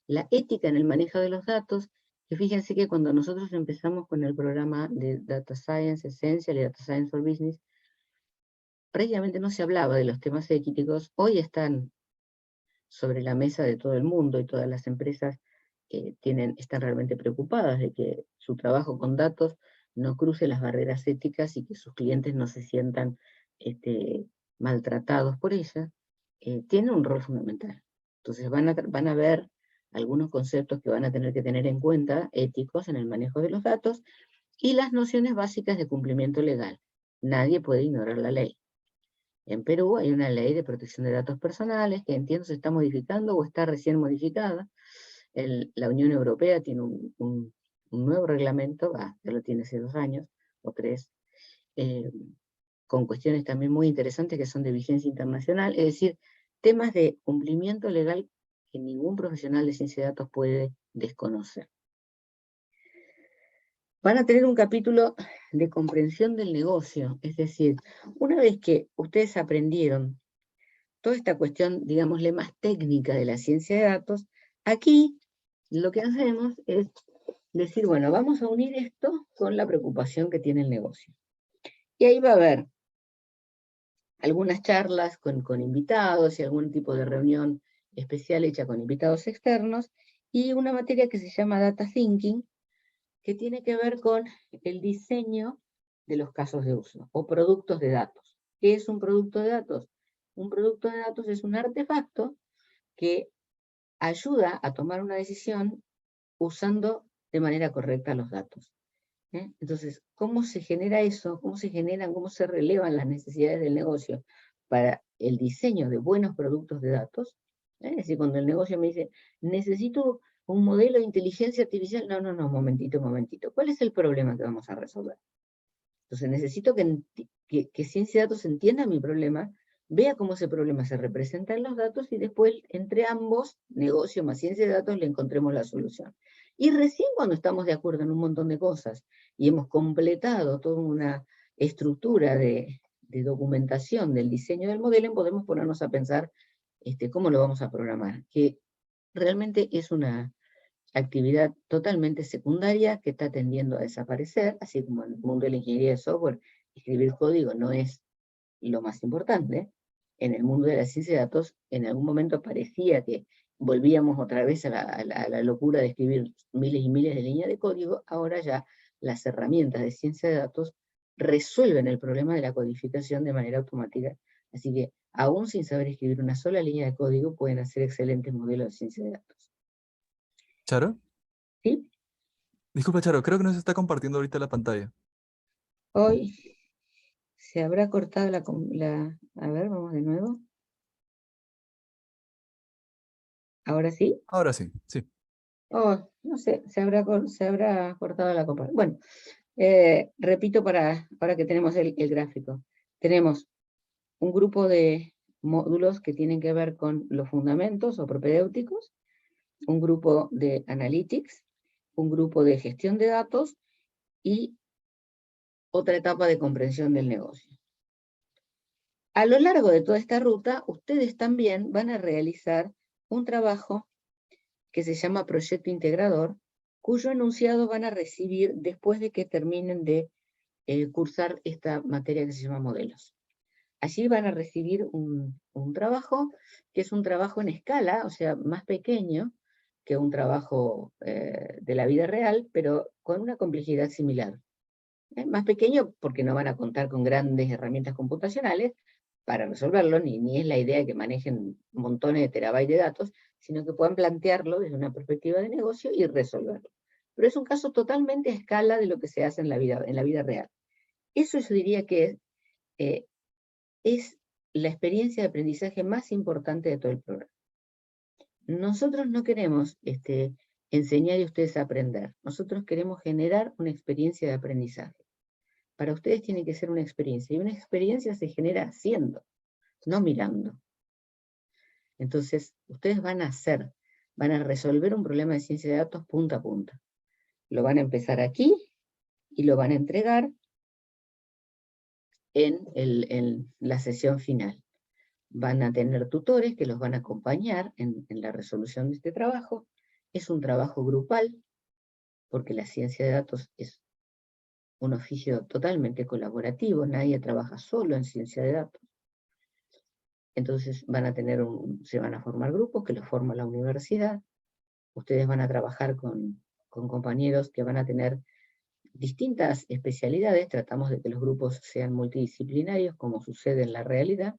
Speaker 2: La ética en el manejo de los datos, que fíjense que cuando nosotros empezamos con el programa de Data Science Essential y Data Science for Business, prácticamente no se hablaba de los temas éticos. Hoy están sobre la mesa de todo el mundo, y todas las empresas están realmente preocupadas de que su trabajo con datos no cruce las barreras éticas y que sus clientes no se sientan maltratados por ellas. Tiene un rol fundamental. Entonces van a ver algunos conceptos que van a tener que tener en cuenta, éticos, en el manejo de los datos, y las nociones básicas de cumplimiento legal. Nadie puede ignorar la ley. En Perú hay una ley de protección de datos personales que entiendo se está modificando o está recién modificada. La Unión Europea tiene un nuevo reglamento, ya lo tiene hace 2 años o 3, con cuestiones también muy interesantes que son de vigencia internacional, es decir, temas de cumplimiento legal que ningún profesional de ciencia de datos puede desconocer. Van a tener un capítulo de comprensión del negocio, es decir, una vez que ustedes aprendieron toda esta cuestión, digámosle, más técnica de la ciencia de datos, aquí lo que hacemos es decir, bueno, vamos a unir esto con la preocupación que tiene el negocio. Y ahí va a haber algunas charlas con invitados y algún tipo de reunión especial hecha con invitados externos, y una materia que se llama Data Thinking, que tiene que ver con el diseño de los casos de uso, o productos de datos. ¿Qué es un producto de datos? Un producto de datos es un artefacto que ayuda a tomar una decisión usando de manera correcta los datos. Entonces, ¿cómo se genera eso? ¿Cómo se relevan las necesidades del negocio para el diseño de buenos productos de datos? Es decir, cuando el negocio me dice, necesito un modelo de inteligencia artificial, no, momentito. ¿Cuál es el problema que vamos a resolver? Entonces necesito que ciencia de datos entienda mi problema, vea cómo ese problema se representa en los datos, y después entre ambos, negocio más ciencia de datos, le encontremos la solución. Y recién cuando estamos de acuerdo en un montón de cosas y hemos completado toda estructura de documentación del diseño del modelo, podemos ponernos a pensar cómo lo vamos a programar, que realmente es una actividad totalmente secundaria que está tendiendo a desaparecer, así como en el mundo de la ingeniería de software, escribir código no es lo más importante. En el mundo de la ciencia de datos, en algún momento parecía que volvíamos otra vez a la locura de escribir miles y miles de líneas de código. Ahora ya las herramientas de ciencia de datos resuelven el problema de la codificación de manera automática. Así que, aún sin saber escribir una sola línea de código, pueden hacer excelentes modelos de ciencia de datos.
Speaker 1: Charo,
Speaker 2: ¿Sí?
Speaker 1: disculpa, Charo, creo que no se está compartiendo ahorita la pantalla.
Speaker 2: Hoy se habrá cortado a ver, vamos de nuevo. ¿Ahora sí?
Speaker 1: Ahora sí, sí.
Speaker 2: Oh, no sé, se habrá cortado la comparación. Bueno, repito para que tenemos el gráfico. Tenemos un grupo de módulos que tienen que ver con los fundamentos o propedéuticos, un grupo de analytics, un grupo de gestión de datos y otra etapa de comprensión del negocio. A lo largo de toda esta ruta, ustedes también van a realizar un trabajo que se llama proyecto integrador, cuyo enunciado van a recibir después de que terminen de cursar esta materia que se llama modelos. Allí van a recibir un trabajo que es un trabajo en escala, o sea, más pequeño que un trabajo de la vida real, pero con una complejidad similar. Más pequeño porque no van a contar con grandes herramientas computacionales para resolverlo, ni es la idea de que manejen montones de terabytes de datos, sino que puedan plantearlo desde una perspectiva de negocio y resolverlo. Pero es un caso totalmente a escala de lo que se hace en la vida real. Eso yo diría que es la experiencia de aprendizaje más importante de todo el programa. Nosotros no queremos enseñar y ustedes aprender. Nosotros queremos generar una experiencia de aprendizaje. Para ustedes tiene que ser una experiencia, y una experiencia se genera haciendo, no mirando. Entonces, ustedes van a hacer, van a resolver un problema de ciencia de datos punta a punta. Lo van a empezar aquí y lo van a entregar en la sesión final. Van a tener tutores que los van a acompañar en la resolución de este trabajo. Es un trabajo grupal, porque la ciencia de datos es un oficio totalmente colaborativo, nadie trabaja solo en ciencia de datos. Entonces se van a formar grupos que los forma la universidad. Ustedes van a trabajar con compañeros que van a tener distintas especialidades. Tratamos de que los grupos sean multidisciplinarios, como sucede en la realidad,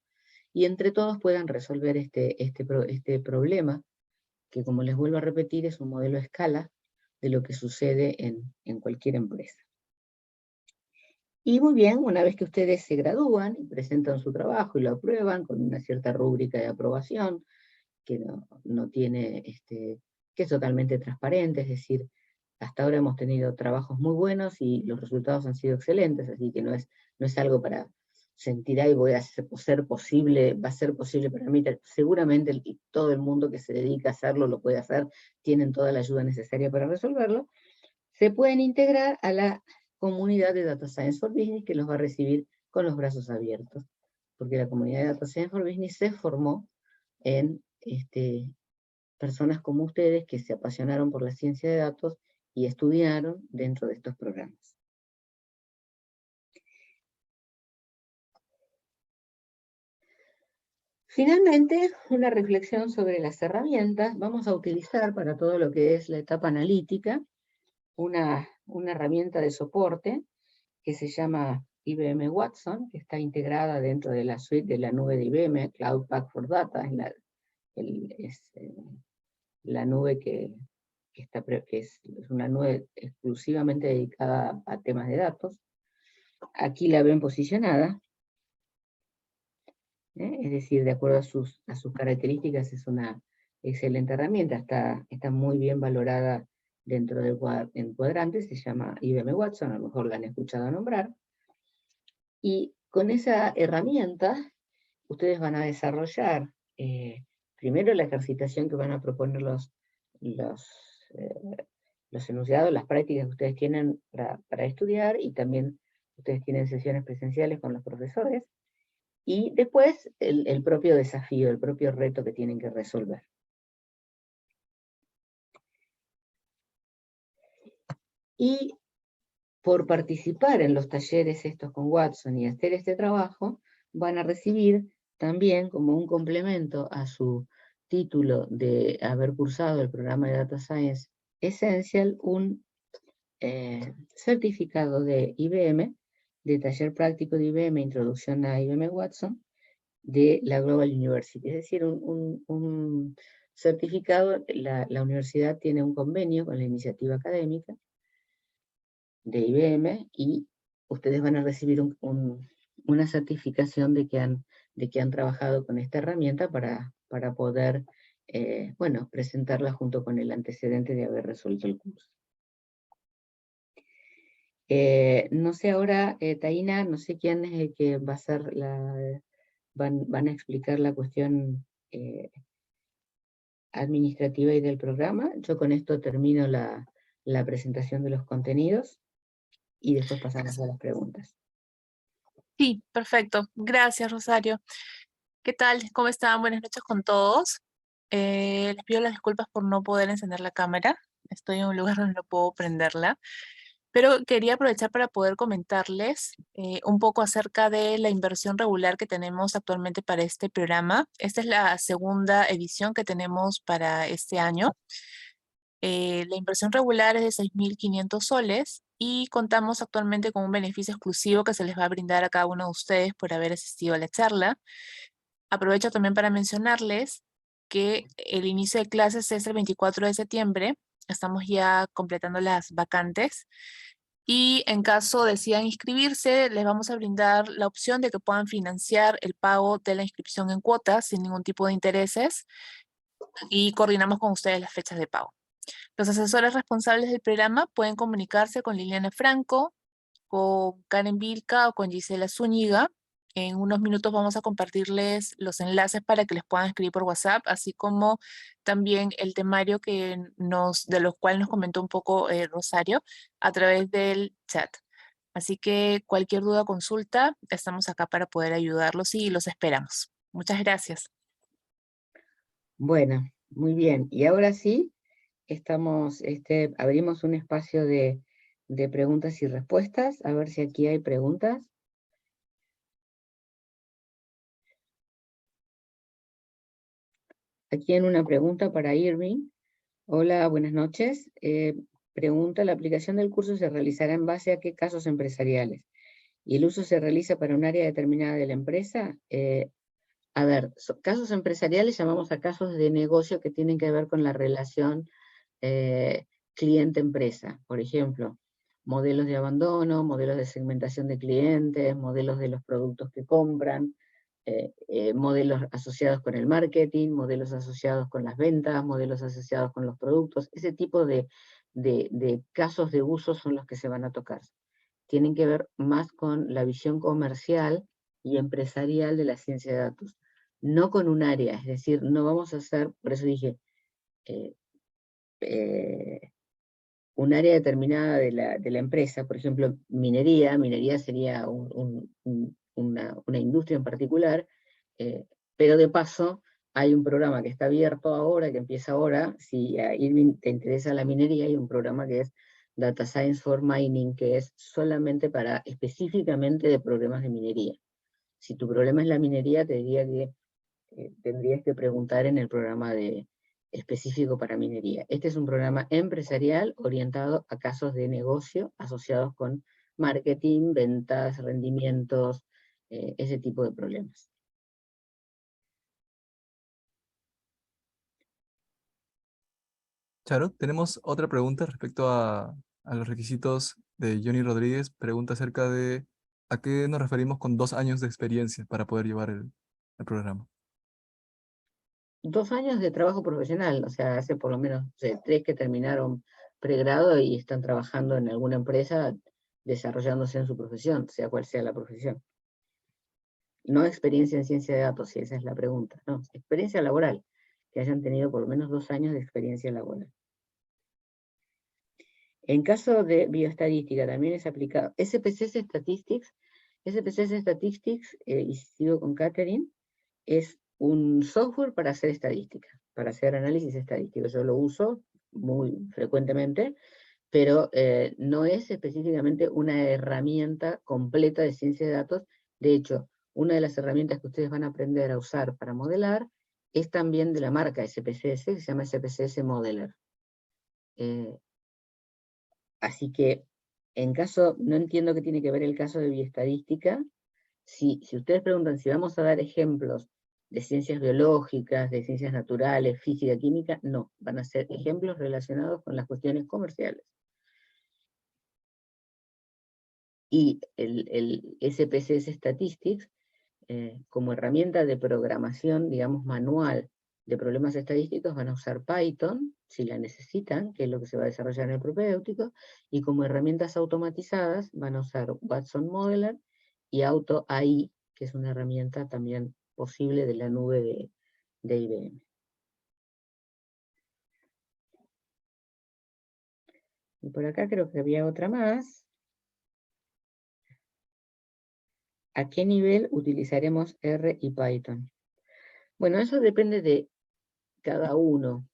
Speaker 2: y entre todos puedan resolver este problema, que, como les vuelvo a repetir, es un modelo a escala de lo que sucede en cualquier empresa. Y muy bien, una vez que ustedes se gradúan y presentan su trabajo y lo aprueban con una cierta rúbrica de aprobación, que no tiene, que es totalmente transparente, es decir, hasta ahora hemos tenido trabajos muy buenos y los resultados han sido excelentes, así que no es algo para sentir, ahí va a ser posible para mí. Seguramente todo el mundo que se dedica a hacerlo lo puede hacer, tienen toda la ayuda necesaria para resolverlo. Se pueden integrar a la comunidad de Data Science for Business, que los va a recibir con los brazos abiertos, porque la comunidad de Data Science for Business se formó en personas como ustedes que se apasionaron por la ciencia de datos y estudiaron dentro de estos programas. Finalmente, una reflexión sobre las herramientas. Vamos a utilizar para todo lo que es la etapa analítica una herramienta de soporte que se llama IBM Watson, que está integrada dentro de la suite de la nube de IBM, Cloud Pak for Data, es la nube que es una nube exclusivamente dedicada a temas de datos. Aquí la ven posicionada, es decir, de acuerdo a sus características, es una excelente herramienta, está muy bien valorada dentro del cuadrante, se llama IBM Watson, a lo mejor la han escuchado nombrar. Y con esa herramienta, ustedes van a desarrollar primero la ejercitación que van a proponer los enunciados, las prácticas que ustedes tienen para estudiar, y también ustedes tienen sesiones presenciales con los profesores, y después el propio desafío, el propio reto que tienen que resolver. Y por participar en los talleres estos con Watson y hacer este trabajo, van a recibir también, como un complemento a su título de haber cursado el programa de Data Science Essential, un certificado de IBM, de taller práctico de IBM, Introducción a IBM Watson, de la Global University. Es decir, un certificado, la universidad tiene un convenio con la iniciativa académica de IBM, y ustedes van a recibir una certificación de que han trabajado con esta herramienta para poder bueno, presentarla junto con el antecedente de haber resuelto el curso. No sé ahora, Taina, no sé quién es el que va a ser van a explicar la cuestión administrativa y del programa. Yo con esto termino la presentación de los contenidos, y después pasamos a las preguntas.
Speaker 3: Sí, perfecto. Gracias, Rosario. ¿Qué tal? ¿Cómo están? Buenas noches con todos. Les pido las disculpas por no poder encender la cámara. Estoy en un lugar donde no puedo prenderla. Pero quería aprovechar para poder comentarles un poco acerca de la inversión regular que tenemos actualmente para este programa. Esta es la segunda edición que tenemos para este año. La inversión regular es de 6.500 soles y contamos actualmente con un beneficio exclusivo que se les va a brindar a cada uno de ustedes por haber asistido a la charla. Aprovecho también para mencionarles que el inicio de clases es el 24 de septiembre. Estamos ya completando las vacantes. Y en caso decidan inscribirse, les vamos a brindar la opción de que puedan financiar el pago de la inscripción en cuotas sin ningún tipo de intereses, y coordinamos con ustedes las fechas de pago. Los asesores responsables del programa pueden comunicarse con Liliana Franco, con Karen Vilca o con Gisela Zúñiga. En unos minutos vamos a compartirles los enlaces para que les puedan escribir por WhatsApp, así como también el temario de los cuales nos comentó un poco Rosario a través del chat. Así que cualquier duda o consulta, estamos acá para poder ayudarlos y los esperamos. Muchas gracias.
Speaker 2: Bueno, muy bien. Y ahora sí, abrimos un espacio de preguntas y respuestas. A ver si aquí hay preguntas. Aquí en una pregunta para Irving. Hola, buenas noches. Pregunta: ¿la aplicación del curso se realizará en base a qué casos empresariales? ¿Y el uso se realiza para un área determinada de la empresa? A ver, casos empresariales llamamos a casos de negocio que tienen que ver con la relación cliente-empresa. Por ejemplo, modelos de abandono, modelos de segmentación de clientes, modelos de los productos que compran, modelos asociados con el marketing, modelos asociados con las ventas, modelos asociados con los productos. Ese tipo de casos de uso son los que se van a tocar. Tienen que ver más con la visión comercial y empresarial de la ciencia de datos, no con un área. Es decir, no vamos a hacer, por eso dije, un área determinada de la empresa. Por ejemplo, minería sería una industria en particular, pero de paso hay un programa que está abierto ahora, que empieza ahora. Si a Irving te interesa la minería, hay un programa que es Data Science for Mining, que es solamente específicamente de problemas de minería. Si tu problema es la minería, te diría que tendrías que preguntar en el programa específico para minería. Este es un programa empresarial orientado a casos de negocio asociados con marketing, ventas, rendimientos, ese tipo de problemas.
Speaker 1: Charo, tenemos otra pregunta respecto a los requisitos de Johnny Rodríguez. Pregunta acerca de a qué nos referimos con 2 años de experiencia para poder llevar el programa.
Speaker 2: 2 años de trabajo profesional, o sea, hace por lo menos 3 que terminaron pregrado y están trabajando en alguna empresa desarrollándose en su profesión, sea cual sea la profesión. No experiencia en ciencia de datos, si esa es la pregunta. No, experiencia laboral, que hayan tenido por lo menos 2 años de experiencia laboral. En caso de bioestadística también es aplicado. SPSS Statistics, y sigo con Catherine, es un software para hacer estadística, para hacer análisis estadístico. Yo lo uso muy frecuentemente, pero no es específicamente una herramienta completa de ciencia de datos. De hecho, una de las herramientas que ustedes van a aprender a usar para modelar es también de la marca SPSS, que se llama SPSS Modeler. Así que, no entiendo qué tiene que ver el caso de bioestadística. Si ustedes preguntan si vamos a dar ejemplos de ciencias biológicas, de ciencias naturales, física, química, no, van a ser ejemplos relacionados con las cuestiones comerciales. Y el SPSS Statistics, como herramienta de programación, digamos, manual de problemas estadísticos, van a usar Python, si la necesitan, que es lo que se va a desarrollar en el propedéutico, y como herramientas automatizadas van a usar Watson Modeler y Auto AI, que es una herramienta también posible de la nube de IBM. Y por acá creo que había otra más. ¿A qué nivel utilizaremos R y Python? Bueno, eso depende de cada uno,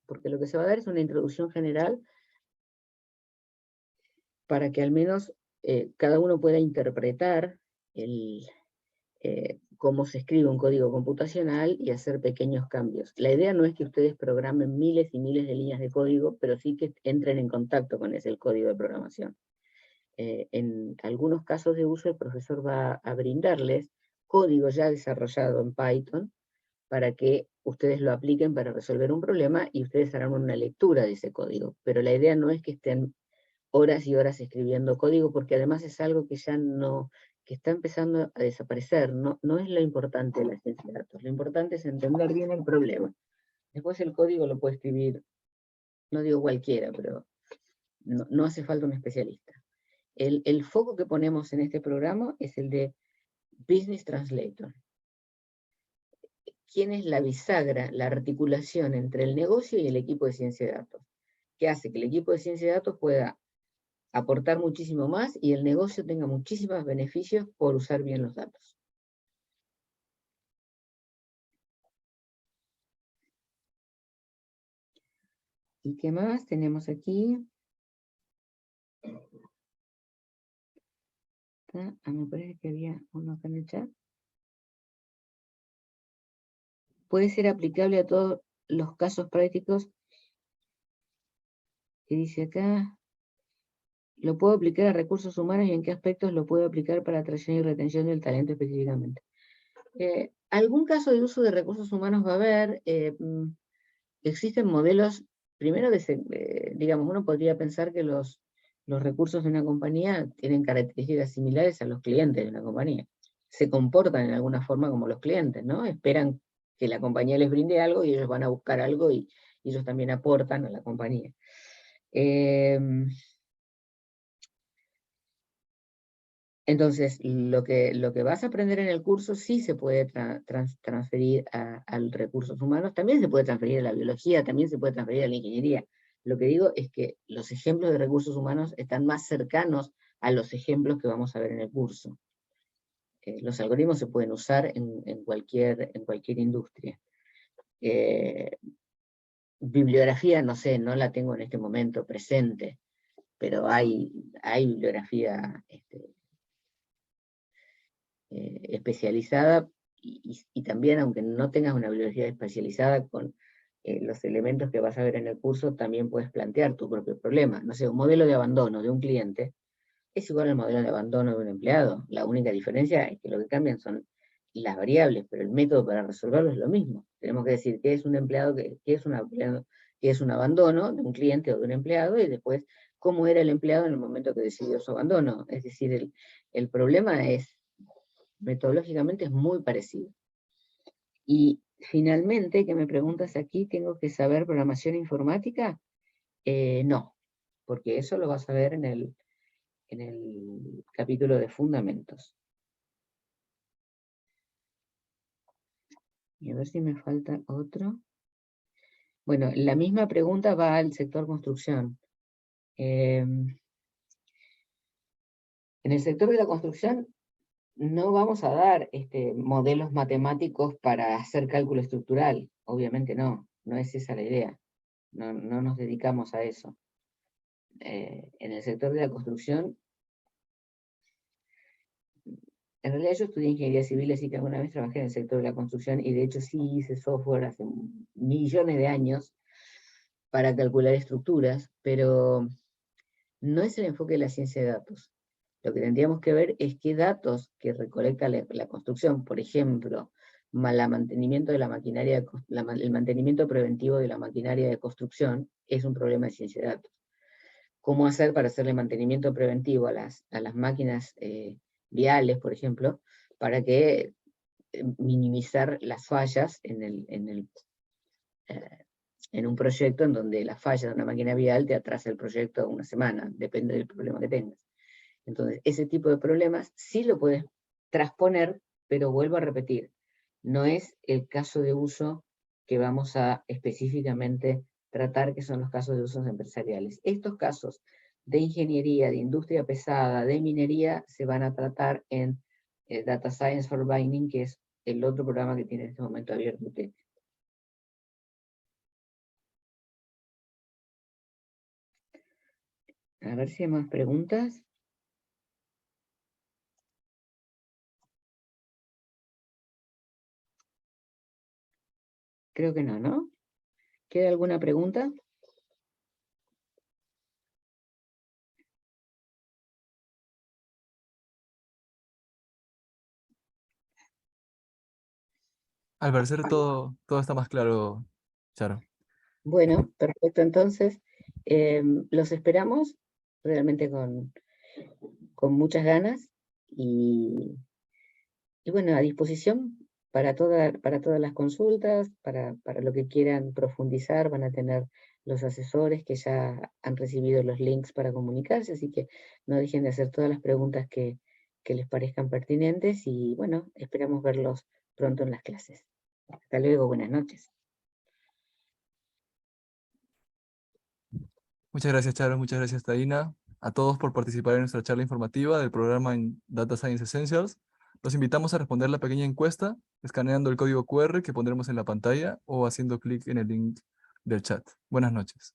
Speaker 2: porque lo que se va a dar es una introducción general para que al menos cada uno pueda interpretar cómo se escribe un código computacional y hacer pequeños cambios. La idea no es que ustedes programen miles y miles de líneas de código, pero sí que entren en contacto con ese código de programación. En algunos casos de uso, el profesor va a brindarles código ya desarrollado en Python para que ustedes lo apliquen para resolver un problema y ustedes harán una lectura de ese código. Pero la idea no es que estén horas y horas escribiendo código, porque además es algo que ya no, que está empezando a desaparecer. No es lo importante de la ciencia de datos. Lo importante es entender bien el problema. Después el código lo puede escribir, no digo cualquiera, pero no hace falta un especialista. El foco que ponemos en este programa es el de Business Translator. ¿Quién es la bisagra, la articulación entre el negocio y el equipo de ciencia de datos? Que hace que el equipo de ciencia de datos pueda aportar muchísimo más y el negocio tenga muchísimos beneficios por usar bien los datos. ¿Y qué más tenemos aquí? Me parece que había uno acá en el chat. Puede ser aplicable a todos los casos prácticos que dice acá. ¿Lo puedo aplicar a recursos humanos y en qué aspectos lo puedo aplicar para atracción y retención del talento específicamente? Algún caso de uso de recursos humanos va a haber. Existen modelos, primero, digamos, uno podría pensar que los recursos de una compañía tienen características similares a los clientes de una compañía. Se comportan en alguna forma como los clientes, ¿no? Esperan que la compañía les brinde algo y ellos van a buscar algo y ellos también aportan a la compañía. Entonces, lo que vas a aprender en el curso sí se puede transferir a los recursos humanos, también se puede transferir a la biología, también se puede transferir a la ingeniería. Lo que digo es que los ejemplos de recursos humanos están más cercanos a los ejemplos que vamos a ver en el curso. Los algoritmos se pueden usar en cualquier industria. Bibliografía, no sé, no la tengo en este momento presente, pero hay bibliografía especializada, y también, aunque no tengas una bibliografía especializada, con los elementos que vas a ver en el curso, también puedes plantear tu propio problema. No sé, un modelo de abandono de un cliente es igual al modelo de abandono de un empleado. La única diferencia es que lo que cambian son las variables, pero el método para resolverlo es lo mismo. Tenemos que decir qué es un empleado, qué es un abandono de un cliente o de un empleado, y después cómo era el empleado en el momento que decidió su abandono. Es decir, el problema es, metodológicamente, es muy parecido. Y finalmente, que me preguntas aquí, ¿tengo que saber programación informática? No, porque eso lo vas a ver en el capítulo de fundamentos. Y a ver si me falta otro. Bueno, la misma pregunta va al sector construcción. En el sector de la construcción no vamos a dar modelos matemáticos para hacer cálculo estructural, obviamente no es esa la idea, no nos dedicamos a eso. En el sector de la construcción, en realidad yo estudié ingeniería civil, así que alguna vez trabajé en el sector de la construcción, y de hecho sí hice software hace millones de años para calcular estructuras, pero no es el enfoque de la ciencia de datos. Lo que tendríamos que ver es qué datos que recolecta la construcción, por ejemplo, el mantenimiento de la maquinaria, el mantenimiento preventivo de la maquinaria de construcción es un problema de ciencia de datos. ¿Cómo hacer para hacerle mantenimiento preventivo a las máquinas viales, por ejemplo, para que minimizar las fallas en un proyecto en donde la falla de una máquina vial te atrasa el proyecto una semana, depende del problema que tengas. Entonces, ese tipo de problemas sí lo puedes transponer, pero vuelvo a repetir, no es el caso de uso que vamos a específicamente tratar, que son los casos de usos empresariales. Estos casos de ingeniería, de industria pesada, de minería, se van a tratar en Data Science for Mining, que es el otro programa que tiene en este momento abierto UTEC. A ver si hay más preguntas. Creo que no, ¿no? ¿Queda alguna pregunta?
Speaker 1: Al parecer todo está más claro, Charo.
Speaker 2: Bueno, perfecto. Entonces, los esperamos realmente con muchas ganas y bueno, a disposición para todas las consultas, para lo que quieran profundizar, van a tener los asesores que ya han recibido los links para comunicarse, así que no dejen de hacer todas las preguntas que les parezcan pertinentes y bueno, esperamos verlos pronto en las clases. Hasta luego, buenas noches.
Speaker 1: Muchas gracias, Charo. Muchas gracias, Taina. A todos por participar en nuestra charla informativa del programa en Data Science Essentials. Los invitamos a responder la pequeña encuesta escaneando el código QR que pondremos en la pantalla o haciendo clic en el link del chat. Buenas noches.